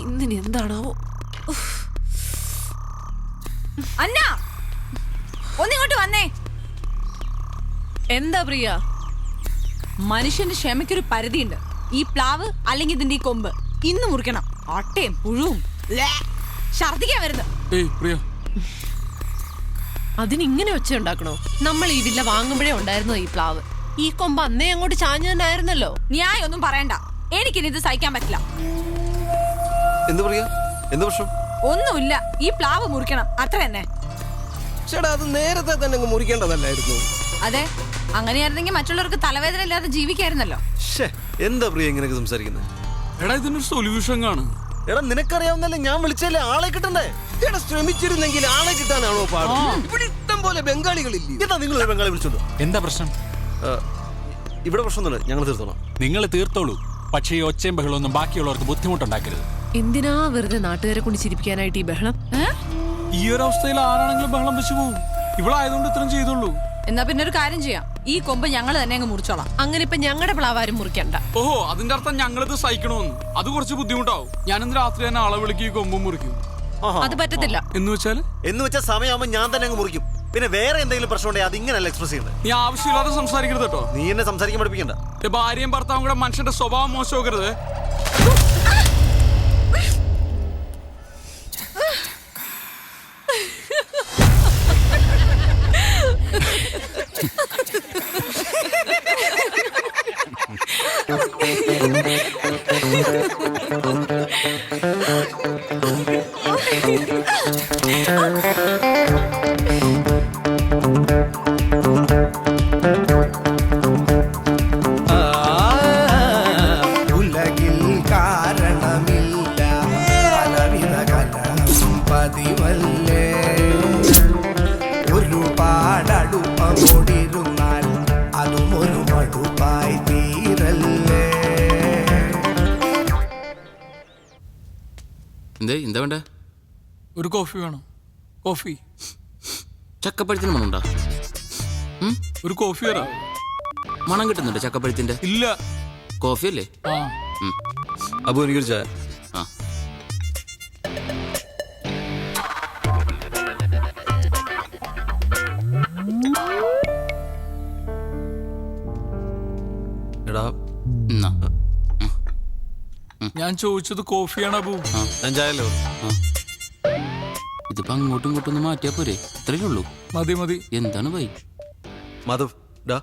ഇന്നിനി എന്താണാവോ? അന്ന ഒന്നിങ്ങോട്ട് വന്നേ. എന്താ പ്രിയ? മനുഷ്യന്റെ ക്ഷമയ്ക്കൊരു പരിധിയുണ്ട്. ഈ പ്ലാവ് അല്ലെങ്കിൽ ഇതിന്റെ ഈ കൊമ്പ് ഇന്ന് മുറിക്കണം. അട്ടയും പുഴുവും ഛർദിക്കാൻ വരുന്നു. അതിനിങ്ങനെ ഒച്ച ഉണ്ടാക്കണോ? നമ്മൾ ഈ വില്ല വാങ്ങുമ്പോഴേ ഉണ്ടായിരുന്നോ ഈ പ്ലാവ്? ഈ കൊമ്പ് അന്നേ അങ്ങോട്ട് ചാഞ്ഞു തന്നെ ആയിരുന്നല്ലോ. ന്യായം ഒന്നും പറയണ്ട, എനിക്കിനി ഇത് സഹിക്കാൻ പറ്റില്ല. എന്ത് പ്രശ്നം? ഒന്നുമില്ല, ഈ പ്ലാവ് മുറിക്കണം, അത്ര തന്നെ. ചേട്ടാ, അത് നേരത്തെ തന്നെ മുറിക്കേണ്ടതല്ലായിരുന്നു. അതെ, അങ്ങനെയായിരുന്നെങ്കിൽ മറ്റുള്ളവർക്ക് തലവേദന ഇല്ലാതെ ജീവിക്കായിരുന്നല്ലോ. എന്താ പ്രിയ ഇങ്ങനെയൊക്കെ സംസാരിക്കുന്നത്? എടാ, ഇതിനൊരു സൊല്യൂഷൻ കാണും. എടാ, നിനക്കറിയാവുന്നല്ലേ, ഞാൻ വിളിച്ചല്ലേ, ആളെ കിട്ടണ്ടേ? എടാ, ശ്രമിച്ചിരുന്നെങ്കിൽ ആളെ കിട്ടാനാണോ പാട്? ഇവിടെ ഇഷ്ടം പോലെ ബംഗാളികളില്ലേ? എന്താ നിങ്ങൾ ഒരു ബംഗാളി വിളിച്ചോണ്ടോ? എന്താ പ്രശ്നം? ഇവിടെ പ്രശ്നമൊന്നുമില്ല, ഞങ്ങൾ തീർത്തോളാം. നിങ്ങൾ തീർത്തോളൂ, പക്ഷേ ഈ ഒച്ചയും ബഹളമൊന്നും ബാക്കിയുള്ളവർക്ക് ബുദ്ധിമുട്ടുണ്ടാക്കരുത്. എന്തിനാ വെറുതെ നാട്ടുകാരെ കൊണ്ട് ചിരിപ്പിക്കാനായിട്ട് ഈ ബഹളം? ഈ ഒരു അവസ്ഥയിൽ ആരാണെങ്കിലും ബഹളം വെച്ചു പോകും. ഇവിടെ ആയതുകൊണ്ട് ഇത്രയും ചെയ്തോളൂ. എന്നാ പിന്നെ ഒരു കാര്യം ചെയ്യാം, ഈ കൊമ്പ് ഞങ്ങൾ തന്നെ അങ്ങ് മുറിച്ചോളാം. അങ്ങനെ ഇപ്പൊ ഞങ്ങളുടെ പ്ലാവാരും മുറിക്കണ്ട. ഓഹോ, അതിന്റെ അർത്ഥം ഞങ്ങളിത് സഹിക്കണമെന്ന്. അത് കുറച്ച് ബുദ്ധിമുട്ടാവും. ഞാനിന്ന് രാത്രി തന്നെ ആളെ വിളിക്കും, ഈ കൊമ്പും മുറിക്കും. അത് പറ്റത്തില്ല. എന്ന് വെച്ചാൽ സമയമാകുമ്പോ ഞാൻ തന്നെ അങ്ങ് മുറിക്കും. പിന്നെ വേറെ എന്തെങ്കിലും പ്രശ്നം ഉണ്ടെങ്കിൽ അത് ഇങ്ങനെയല്ല എക്സ്പ്രസ് ചെയ്യുന്നത്. നീ ആവശ്യമില്ലാതെ സംസാരിക്കരുത് കേട്ടോ. നീ എന്നെ സംസാരിക്കാൻ പഠിപ്പിക്കണ്ട. ഭാര്യയും ഭർത്താവും കൂടെ മനുഷ്യന്റെ സ്വഭാവം മോശമാക്കരുത്. ഉലകിൽ കാരണമില്ല പലവിധ കലഹം പതിവല്ലേ. ഒരുപാടടുപ്പമോടിരുന്നാൽ അതും ഒരു മടുപ്പായി തീരല്ലേ. എന്താ വേണ്ട? ഒരു കോഫി വേണം. കോഫി. ചക്കപ്പഴത്തിന് മണമുണ്ടോ? ഒരു കോഫി തരാം. മണം കിട്ടുന്നുണ്ട് ചക്കപ്പഴത്തിന്റെ? ഇല്ല. കോഫി അല്ലേ? അപ്പൊ എനിക്കൊരു ചായ. എടാ, ഞാൻ ചോദിച്ചത് കോഫിയാണ് അബു. ഞാൻ ചായല്ലോ. ഇതിപ്പോ അങ്ങോട്ടും ഇങ്ങോട്ടും ഒന്ന് മാറ്റിയാ പോരെ? ഇത്രയേ ഉള്ളൂ. മതി. എന്താണ് ഭൈ? മാധവ്, ഡാ,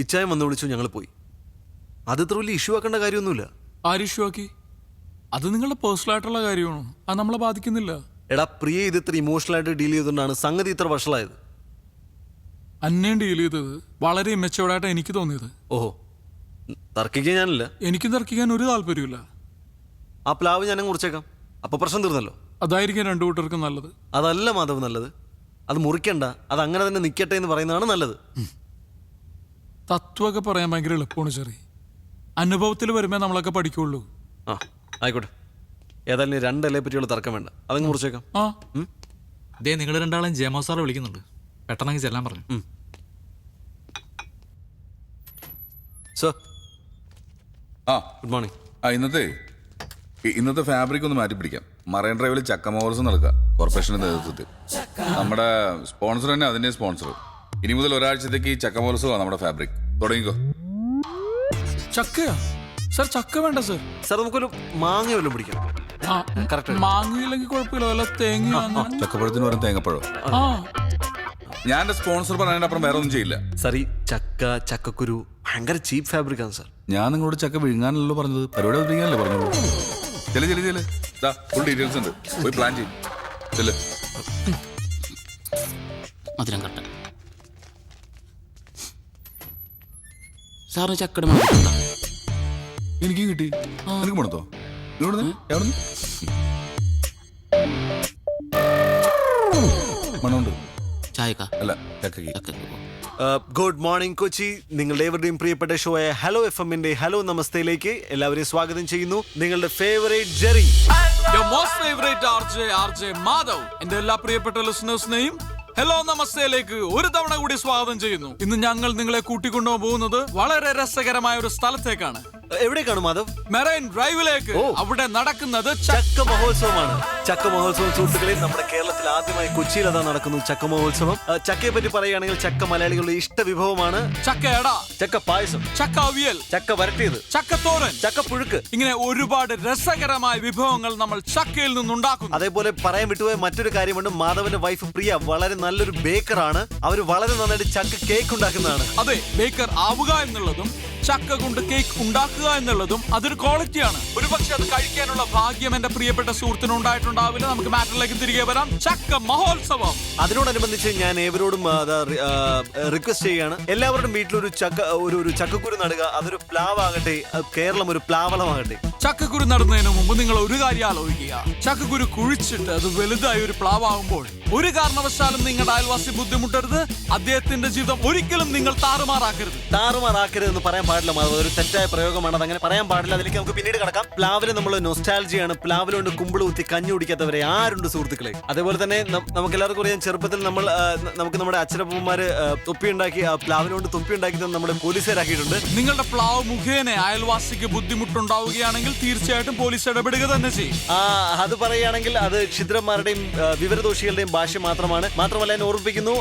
ഇച്ചായം വന്ന് വിളിച്ചു, ഞങ്ങൾ പോയി. അത് ഇത്ര വലിയ ഇഷ്യൂ ആക്കേണ്ട കാര്യമൊന്നുമില്ല. ആര് ഇഷ്യൂ ആക്കി? അത് നിങ്ങളുടെ പേഴ്സണൽ ആയിട്ടുള്ള കാര്യമാണ്, അത് നമ്മളെ ബാധിക്കുന്നില്ല. എടാ പ്രിയ, ഇത് ഇത്ര ഇമോഷണൽ ആയിട്ട് ഡീൽ ചെയ്തുകൊണ്ടാണ് സംഗതി ഇത്ര വഷളായത്. അന്നേം ഡീൽ ചെയ്തത് വളരെ ഇമ്മച്ചോടായിട്ട് എനിക്ക് തോന്നിയത്. ഓഹോ, തർക്കിക്കാൻ ഞാനില്ല. എനിക്കും തർക്കിക്കാൻ ഒരു താല്പര്യമില്ല. ആ പ്ലാവ് ഞാൻ മുറിച്ചേക്കാം, അപ്പൊ പ്രശ്നം തീർന്നല്ലോ. അതായിരിക്കും രണ്ടു കൂട്ടർക്കും നല്ലത്. അതല്ല മാധവ് നല്ലത്, അത് മുറിക്കണ്ട, അത് അങ്ങനെ തന്നെ നിൽക്കട്ടെ എന്ന് പറയുന്നതാണ് നല്ലത്. തത്വമൊക്കെ പറയാൻ ഭയങ്കര എളുപ്പമാണ് ചെറിയ. അനുഭവത്തിൽ വരുമ്പോ നമ്മളൊക്കെ പഠിക്കുള്ളൂ. ആ ആയിക്കോട്ടെ, ഏതായാലും രണ്ടല്ലേ പറ്റിയുള്ള തർക്കം വേണ്ട, അതങ്ങ് മുറിച്ചേക്കാം. ദേ, നിങ്ങൾ രണ്ടാളും ജയമോ സാറെ വിളിക്കുന്നുണ്ട്, പെട്ടെന്ന് ചെല്ലാൻ പറഞ്ഞു. Sir, good morning. ഇന്നത്തെ ഫാബ്രിക് ഒന്ന് മാറ്റി പിടിക്കാം. മറൈൻ ഡ്രൈവിൽ ചക്കമോർസ് നടക്കുക കോർപ്പറേഷന്റെ നേതൃത്വത്തിൽ. നമ്മുടെ സ്പോൺസർ തന്നെ അതിന്റെ സ്പോൺസർ. ഇനി മുതൽ ഒരാഴ്ചത്തേക്ക് ചക്കമോർസോ നമ്മുടെ ഫാബ്രിക് തുടങ്ങിക്കോ. ചക്കയാ സർ? ചക്ക വേണ്ട സർ. സർ, നമുക്കൊരു മാങ്ങ വല്ലതും പിടിക്കാം. മാങ്ങയില്ലെങ്കിൽ കുഴപ്പമില്ല, വല്ല തേങ്ങ. ചക്കപ്പഴത്തിന് വരും തേങ്ങപ്പഴം. ഞാൻ എന്റെ സ്പോൺസർ പറഞ്ഞതിനപ്പുറം വേറെ ഒന്നും ചെയ്യില്ല. സർ, ഈ ചക്കക്കുരു ഭയങ്കര ചീപ്പ് ഫാബ്രിക് ആണ് സർ. ഞാൻ നിങ്ങളോട് ചക്ക വിഴുങ്ങാനല്ലോ പറഞ്ഞത്, പരിപാടി വിഴുങ്ങാനല്ലേ പറഞ്ഞോളൂ. ചെല് ഫുൾ ഡീറ്റെയിൽസ് ഉണ്ട്, പോയി പ്ലാൻ ചെയ്യും. മധുരം കട്ട. സാറിന് ചക്കയുടെ മണം കിട്ടണ്ട? എനിക്കും കിട്ടി. എനിക്ക് മണത്തോ? മണമുണ്ട്. ചായക്ക അല്ല, ചക്കയ്ക്ക്. Good morning Kochi. നിങ്ങളുടെ ഏവരുടെയും പ്രിയപ്പെട്ട ഷോയായ ഹലോ FM-ന്റെ ഹലോ നമസ്തേയിലേക്ക് എല്ലാവരെയും സ്വാഗതം ചെയ്യുന്നു. നിങ്ങളുടെ ഫേവറേറ്റ് ജെറി, RJ മാധവ്, എന്റെ എല്ലാ പ്രിയപ്പെട്ട ലിസണേഴ്സിനെയും ഹലോ നമസ്തേയിലേക്ക് ഒരു തവണ കൂടി സ്വാഗതം ചെയ്യുന്നു. ഇന്ന് ഞങ്ങൾ നിങ്ങളെ കൂട്ടിക്കൊണ്ടുപോകുന്നത് വളരെ രസകരമായ ഒരു സ്ഥലത്തേക്കാണ്. എവിടേക്കാണ് മാധവ്? മെറൈൻ ഡ്രൈവിലേക്ക്. ഓ. അവിടെ നടക്കുന്നത് ചക്ക മഹോത്സവമാണ്. ചക്ക മഹോത്സവം സുഹൃത്തുക്കളെ, നമ്മുടെ കേരളത്തിൽ ആദ്യമായി കൊച്ചിയിൽ അതാ നടക്കുന്നു ചക്ക മഹോത്സവം. ചക്കയെ പറ്റി പറയുകയാണെങ്കിൽ ചക്ക മലയാളികളുടെ ഇഷ്ട വിഭവമാണ്. ചക്കയട, ചക്ക പായസം, ചക്ക അവിയൽ, ചക്ക വരട്ടിയത്, ചക്കത്തോരൻ, ചക്ക പുഴുക്ക്, ഇങ്ങനെ ഒരുപാട് രസകരമായ വിഭവങ്ങൾ നമ്മൾ ചക്കയിൽ നിന്നുണ്ടാക്കുന്നു. അതേപോലെ പറയാൻ വിട്ടുപോയ മറ്റൊരു കാര്യമുണ്ട്. മാധവന്റെ വൈഫ് പ്രിയ വളരെ നല്ലൊരു ബേക്കറാണ്. അവർ വളരെ നന്നായിട്ട് ചക്ക കേക്ക് ഉണ്ടാക്കുന്നതാണ്. അതെ, ബേക്കർ ആവുക എന്നുള്ളതും ചക്ക കൊണ്ട് കേക്ക് ഉണ്ടാക്കുക എന്നുള്ളതും അതൊരു ക്വാളിറ്റിയാണ്. ഒരുപക്ഷെ അത് കഴിക്കാനുള്ള ഭാഗ്യം എന്റെ പ്രിയപ്പെട്ട സുഹൃത്തിന് ഉണ്ടായിട്ടുണ്ടാവില്ല. നമുക്ക് മാറ്ററിലേക്ക് തിരികെ വരാം. ചക്ക മഹോത്സവം. അതിനോടനുബന്ധിച്ച് ഞാൻ ഏവരോടും റിക്വസ്റ്റ് ചെയ്യുകയാണ്, എല്ലാവരുടെയും വീട്ടിലൊരു ഒരു ചക്കക്കുരു നടുക. അതൊരു പ്ലാവാകട്ടെ, കേരളം ഒരു പ്ലാവളമാകട്ടെ. ചക്കക്കുരു നടുന്നതിന് മുമ്പ് നിങ്ങൾ ഒരു കാര്യം ആലോചിക്കുക. ചക്കക്കുരു കുഴിച്ചിട്ട് അത് വലുതായി ഒരു പ്ലാവാകുമ്പോൾ ഒരു കാരണവശാലും നിങ്ങളുടെ അയൽവാസി ബുദ്ധിമുട്ടരുത്. അദ്ദേഹത്തിന്റെ ജീവിതം ഒരിക്കലും നിങ്ങൾ താറുമാറാക്കരുതെന്ന് പറയാൻ പാടില്ല മാധവ്. ഒരു തെറ്റായ പ്രയോഗമാണ്, അതങ്ങനെ പറയാൻ പാടില്ല. അതിലേക്ക് നമുക്ക് പിന്നീട് കടക്കാം. പ്ലാവില് നമ്മൾ നൊസ്റ്റാൾജിയാണ്. പ്ലാവിലുണ്ട് കുമ്പിള് കുത്തി കഞ്ഞി കുടിക്കാത്തവരെ ആരുണ്ട് സുഹൃത്തുക്കളെ? അതേപോലെ തന്നെ നമുക്ക് എല്ലാവർക്കും അറിയാം, ചെറുപ്പത്തിൽ നമുക്ക് നമ്മുടെ അച്ഛനപ്പന്മാര് തൊപ്പി ഉണ്ടാക്കി, പ്ലാവിലുകൊണ്ട് തൊപ്പി ഉണ്ടാക്കി നമ്മുടെ പോലീസുകാരാക്കിയിട്ടുണ്ട്. നിങ്ങളുടെ പ്ലാവ് മുഖേന അയൽവാസിക്ക് ബുദ്ധിമുട്ടുണ്ടാവുകയാണെങ്കിൽ തീർച്ചയായിട്ടും പോലീസ് ഇടപെടുക തന്നെ ചെയ്യും. അത് പറയുകയാണെങ്കിൽ അത് ക്ഷുദ്രന്മാരുടെയും വിവരദോഷികളുടെയും ഭാഷ മാത്രമാണ്. മാത്രമല്ല ഞാൻ ഓർമ്മിപ്പിക്കുന്നു,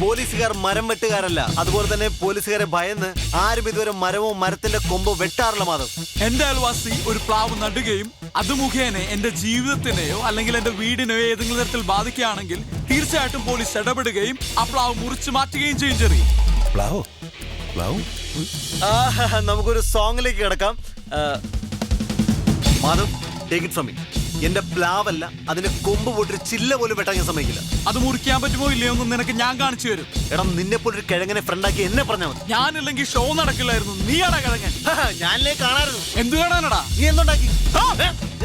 പോലീസുകാർ മരം വെട്ടുകാരല്ല. അതുപോലെ തന്നെ പോലീസുകാരെ ഭയന്ന് ആരും ഇതുവരെ മരമോ മരത്തിന്റെ കൊമ്പോ വെട്ടാറില്ല മാധവ്. എന്റെ അയൽവാസി ഒരു പ്ലാവ് നടുകയും അത് മുഖേന എന്റെ ജീവിതത്തിനെയോ അല്ലെങ്കിൽ എന്റെ വീടിനെയോ ഏതെങ്കിലും തരത്തിൽ ബാധിക്കുകയാണെങ്കിൽ തീർച്ചയായിട്ടും പോലീസ് ഇടപെടുകയും ആ പ്ലാവ് മുറിച്ചു മാറ്റുകയും ചെയ്യും. ചെറിയ നമുക്കൊരു സോങ്ങിലേക്ക് കിടക്കാം. Madhav, take it from me. എന്റെ പ്ലാവല്ല, അതിന്റെ കൊമ്പ് പോയിട്ട് ചില്ല പോലും വെട്ടാൻ ഞാൻ സമ്മതിക്കില്ല. അത് മുറിക്കാൻ പറ്റുമോ ഇല്ലയോ എന്ന് നിനക്ക് ഞാൻ കാണിച്ചു തരും. എടാ, നിന്നെ പോലെ ഒരു കിഴങ്ങനെ ഫ്രണ്ടാക്കി എന്നെ പറഞ്ഞാൽ മതി. ഞാനില്ലെങ്കിൽ ഷോ നടക്കില്ലായിരുന്നു. നീയാടാ കിഴങ്ങൻ. ഞാനല്ലേ കാണാറുണ്ട്. എന്ത് കാണാനടാ? നീ എന്തുണ്ടാക്കി?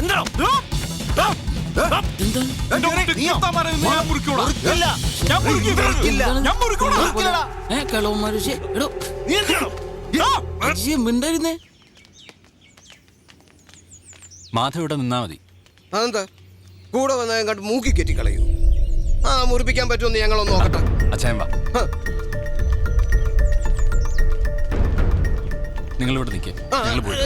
എന്താണോ? ഞാൻ മുറിക്കൂടാ. ഇല്ല. ഞാൻ മുറിക്കും. ഇല്ല. ഞാൻ മുറിക്കൂടാ. ഇല്ലടാ. കളവന്മാര് എടോ നീ എന്തിനാണോ? മിണ്ടായിരുന്നേ. മാധവ് ഇവിടെ നിന്നാ മതി. അതെന്താ കൂടെ വന്ന കണ്ട് മൂക്കി കെറ്റി കളയൂ? മുറിപ്പിക്കാൻ പറ്റുമെന്ന് ഞങ്ങളൊന്ന് നോക്കട്ടെ. അച്ഛൻ വാ, നിങ്ങൾ ഇവിടെ നിൽക്കേ, ഞങ്ങൾ പോയി.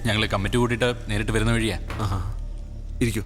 ഞങ്ങൾ കമ്മിറ്റി കൂട്ടിയിട്ട് നേരിട്ട് വരുന്ന വഴിയാ. ഇരിക്കൂ.